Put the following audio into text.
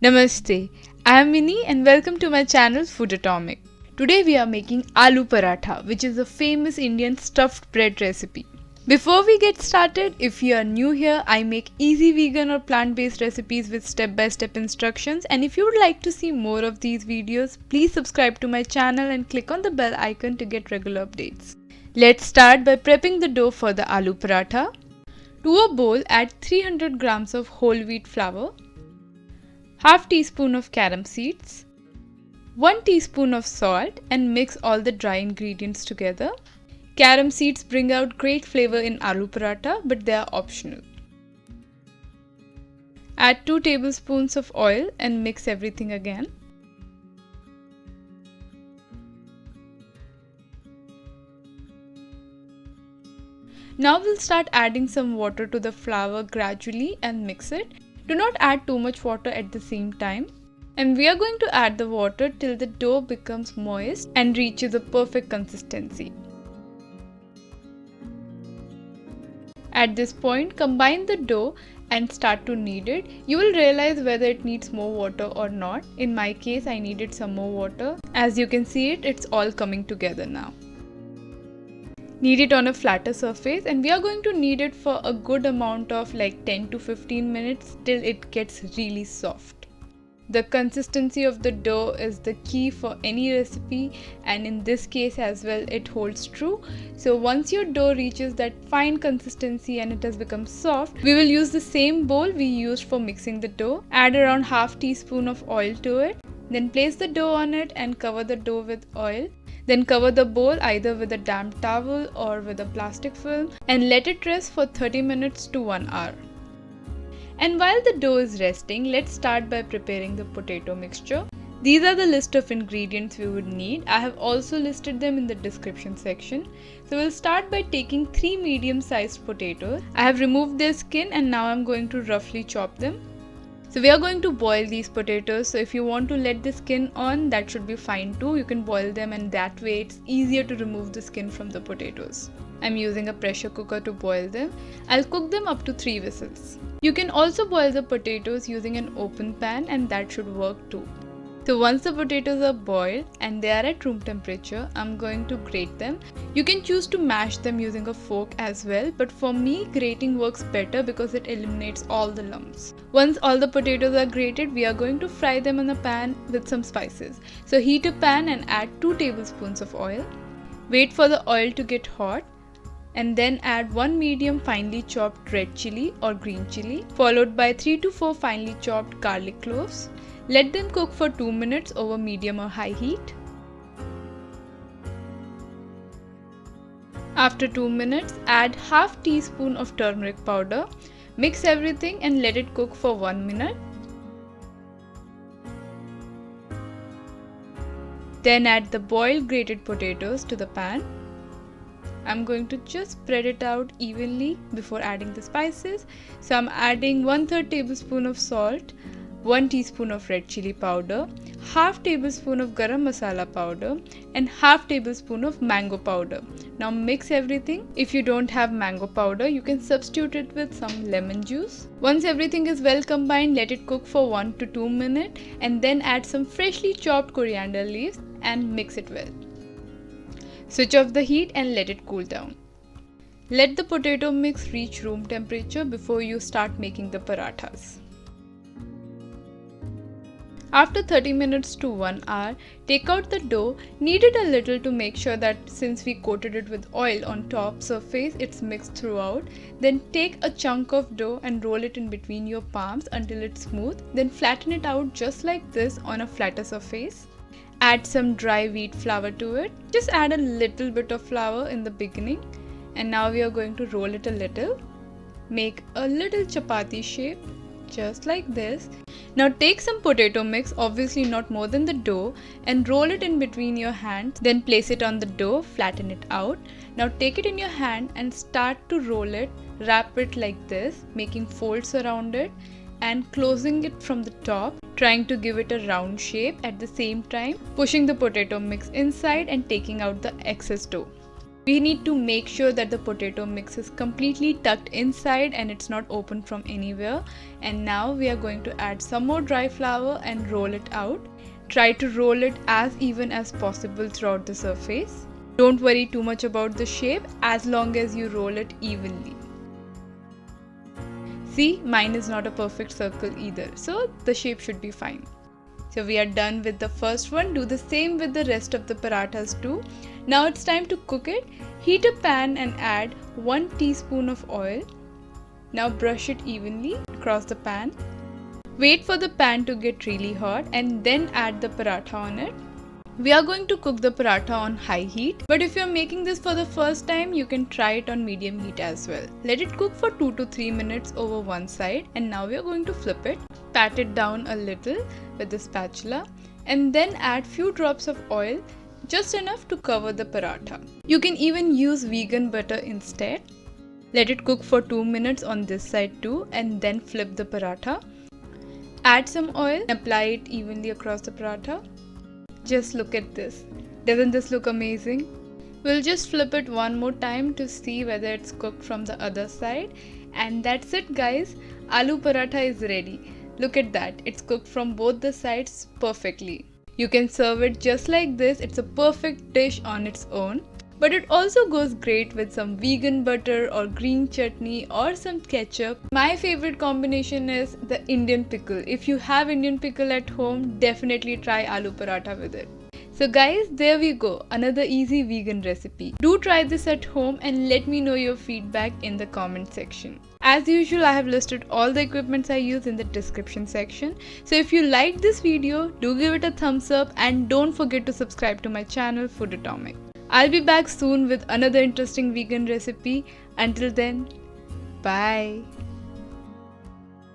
Namaste, I am Mini and welcome to my channel Food Atomic. Today we are making aloo paratha, which is a famous Indian stuffed bread recipe. Before we get started, if you are new here, I make easy vegan or plant-based recipes with step-by-step instructions, and if you would like to see more of these videos, please subscribe to my channel and click on the bell icon to get regular updates. Let's start by prepping the dough for the aloo paratha. To a bowl, add 300 grams of whole wheat flour, half teaspoon of carom seeds, 1 teaspoon of salt, and mix all the dry ingredients together. Carom seeds bring out great flavor in aloo paratha, but they are optional. Add 2 tablespoons of oil and mix everything again. Now we'll start adding some water to the flour gradually and mix it. Do not add too much water at the same time. And we are going to add the water till the dough becomes moist and reaches a perfect consistency. At this point, combine the dough and start to knead it. You will realize whether it needs more water or not. In my case, I needed some more water. As you can see it's all coming together now. Knead it on a flatter surface, and we are going to knead it for a good amount of like 10 to 15 minutes till it gets really soft. The consistency of the dough is the key for any recipe, and in this case as well it holds true. So once your dough reaches that fine consistency and it has become soft, we will use the same bowl we used for mixing the dough. Add around half teaspoon of oil to it. Then place the dough on it and cover the dough with oil. Then cover the bowl either with a damp towel or with a plastic film and let it rest for 30 minutes to 1 hour. And while the dough is resting, let's start by preparing the potato mixture. These are the list of ingredients we would need. I have also listed them in the description section. So we'll start by taking 3 medium-sized potatoes. I have removed their skin and now I'm going to roughly chop them. So we are going to boil these potatoes, so if you want to let the skin on, that should be fine too. You can boil them and that way it's easier to remove the skin from the potatoes. I'm using a pressure cooker to boil them. I'll cook them up to 3 whistles. You can also boil the potatoes using an open pan and that should work too. So once the potatoes are boiled and they are at room temperature, I'm going to grate them. You can choose to mash them using a fork as well, but for me grating works better because it eliminates all the lumps. Once all the potatoes are grated, we are going to fry them in a pan with some spices. So heat a pan and add 2 tablespoons of oil. Wait for the oil to get hot and then add 1 medium finely chopped red chili or green chili, followed by 3 to 4 finely chopped garlic cloves. Let them cook for 2 minutes over medium or high heat. After 2 minutes, add half teaspoon of turmeric powder. Mix everything and let it cook for 1 minute. Then add the boiled grated potatoes to the pan. I'm going to just spread it out evenly before adding the spices. So I'm adding 1/3 tablespoon of salt, 1 teaspoon of red chili powder, half tablespoon of garam masala powder, and half tablespoon of mango powder. Now mix everything. If you don't have mango powder, you can substitute it with some lemon juice. Once everything is well combined, let it cook for 1 to 2 minutes and then add some freshly chopped coriander leaves and mix it well. Switch off the heat and let it cool down. Let the potato mix reach room temperature before you start making the parathas. After 30 minutes to 1 hour, take out the dough, knead it a little to make sure that since we coated it with oil on top surface, it's mixed throughout. Then take a chunk of dough and roll it in between your palms until it's smooth. Then flatten it out just like this on a flatter surface. Add some dry wheat flour to it. Just add a little bit of flour in the beginning. And now we are going to roll it a little. Make a little chapati shape, just like this. Now take some potato mix, obviously not more than the dough, and roll it in between your hands. Then place it on the dough, flatten it out. Now take it in your hand and start to roll it. Wrap it like this, making folds around it and closing it from the top, trying to give it a round shape at the same time, pushing the potato mix inside and taking out the excess dough. We need to make sure that the potato mix is completely tucked inside and it's not open from anywhere. And now we are going to add some more dry flour and roll it out. Try to roll it as even as possible throughout the surface. Don't worry too much about the shape as long as you roll it evenly. See, mine is not a perfect circle either, so the shape should be fine. So we are done with the first one. Do the same with the rest of the parathas too. Now it's time to cook it. Heat a pan and add 1 teaspoon of oil. Now brush it evenly across the pan. Wait for the pan to get really hot and then add the paratha on it. We are going to cook the paratha on high heat, but if you are making this for the first time, you can try it on medium heat as well. Let it cook for 2 to 3 minutes over one side, and now we are going to flip it. Pat it down a little with the spatula and then add few drops of oil, just enough to cover the paratha. You can even use vegan butter instead. Let it cook for 2 minutes on this side too, and then flip the paratha. Add some oil and apply it evenly across the paratha. Just look at this. Doesn't this look amazing? We'll just flip it one more time to see whether it's cooked from the other side. And that's it guys. Aloo paratha is ready. Look at that. It's cooked from both the sides perfectly. You can serve it just like this. It's a perfect dish on its own. But it also goes great with some vegan butter or green chutney or some ketchup. My favorite combination is the Indian pickle. If you have Indian pickle at home, definitely try aloo paratha with it. So guys, there we go. Another easy vegan recipe. Do try this at home and let me know your feedback in the comment section. As usual, I have listed all the equipments I use in the description section. So if you liked this video, do give it a thumbs up and don't forget to subscribe to my channel Food Atomic. I'll be back soon with another interesting vegan recipe. Until then, bye.